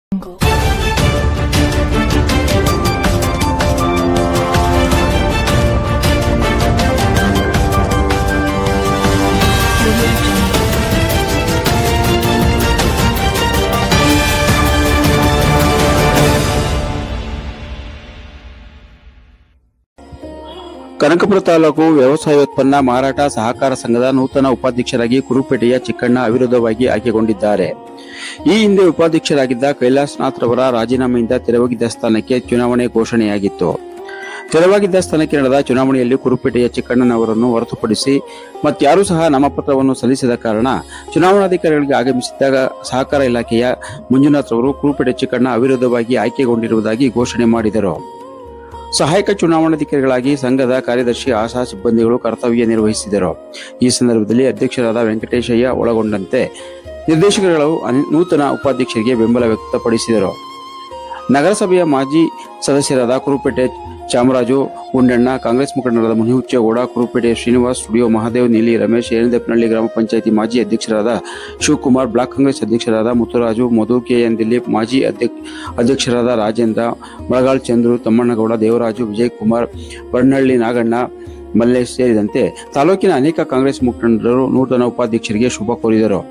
ಕನಕಪುರ ತಾಲೂಕು ವ್ಯವಸಾಯೋತ್ಪನ್ನ ಮಾರಾಟ ಸಹಕಾರ ಸಂಘದ ನೂತನ ಉಪಾಧ್ಯಕ್ಷರಾಗಿ ಕುರುಪೇಟೆಯ ಚಿಕ್ಕಣ್ಣ ಅವಿರೋಧವಾಗಿ ಆಯ್ಕೆಗೊಂಡಿದ್ದಾರೆ. ಈ ಹಿಂದೆ ಉಪಾಧ್ಯಕ್ಷರಾಗಿದ್ದ ಕೈಲಾಸನಾಥ್ ರವರ ರಾಜೀನಾಮೆಯಿಂದ ತೆರವಾಗಿದ್ದ ಸ್ಥಾನಕ್ಕೆ ಚುನಾವಣೆ ಘೋಷಣೆಯಾಗಿತ್ತು. ತೆರವಾಗಿದ್ದ ಸ್ಥಾನಕ್ಕೆ ನಡೆದ ಚುನಾವಣೆಯಲ್ಲಿ ಕುರುಪೇಟೆಯ ಚಿಕ್ಕಣ್ಣನವರನ್ನು ಹೊರತುಪಡಿಸಿ ಮತ್ತಾರೂ ಸಹ ನಾಮಪತ್ರವನ್ನು ಸಲ್ಲಿಸಿದ ಕಾರಣ ಚುನಾವಣಾಧಿಕಾರಿಗಳಿಗೆ ಆಗಮಿಸಿದ್ದ ಸಹಕಾರ ಇಲಾಖೆಯ ಮಂಜುನಾಥ್ ರವರು ಕುರುಪೇಟೆ ಚಿಕ್ಕಣ್ಣ ಅವಿರೋಧವಾಗಿ ಆಯ್ಕೆಗೊಂಡಿರುವುದಾಗಿ ಘೋಷಣೆ ಮಾಡಿದರು. ಸಹಾಯಕ ಚುನಾವಣಾಧಿಕಾರಿಗಳಾಗಿ ಸಂಘದ ಕಾರ್ಯದರ್ಶಿ ಆಶಾ ಸಿಬ್ಬಂದಿಗಳು ಕರ್ತವ್ಯ ನಿರ್ವಹಿಸಿದರು. ಈ ಸಂದರ್ಭದಲ್ಲಿ ಅಧ್ಯಕ್ಷರಾದ ವೆಂಕಟೇಶಯ್ಯ ಒಳಗೊಂಡಂತೆ ನಿರ್ದೇಶಕರು ನೂತನ ಉಪಾಧ್ಯಕ್ಷರಿಗೆ ಬೆಂಬಲ ವ್ಯಕ್ತಪಡಿಸಿದರು. ನಗರಸಭೆಯ ಮಾಜಿ ಸದಸ್ಯರಾದ ಕುರುಪೇಟೆ ಚಾಮರಾಜು ಗುಂಡಣ್ಣ, ಕಾಂಗ್ರೆಸ್ ಮುಖಂಡರಾದ ಮುನಿಹುಚ್ಚೇಗೌಡ, ಕುರುಪೇಟೆ ಶ್ರೀನಿವಾಸ್, ಸ್ಟುಡಿಯೋ ಮಹಾದೇವ್, ನೀಲಿ ರಮೇಶ್, ಏರದೇಪನಹಳ್ಳಿ ಗ್ರಾಮ ಪಂಚಾಯಿತಿ ಮಾಜಿ ಅಧ್ಯಕ್ಷರಾದ ಶಿವಕುಮಾರ್, ಬ್ಲಾಕ್ ಕಾಂಗ್ರೆಸ್ ಅಧ್ಯಕ್ಷರಾದ ಮುತ್ತುರಾಜು, ಮಧು, ಕೆಎನ್ ದಿಲೀಪ್, ಮಾಜಿ ಅಧ್ಯಕ್ಷರಾದ ರಾಜೇಂದ್ರ, ಬಳಗಾಳ್ ಚಂದ್ರು, ತಮ್ಮಣ್ಣಗೌಡ, ದೇವರಾಜು, ವಿಜಯಕುಮಾರ್, ಬಣ್ಣಹಳ್ಳಿ ನಾಗಣ್ಣ, ಮಲ್ಲೇಶ್ ಸೇರಿದಂತೆ ತಾಲೂಕಿನ ಅನೇಕ ಕಾಂಗ್ರೆಸ್ ಮುಖಂಡರು ನೂತನ ಉಪಾಧ್ಯಕ್ಷರಿಗೆ ಶುಭ ಕೋರಿದರು.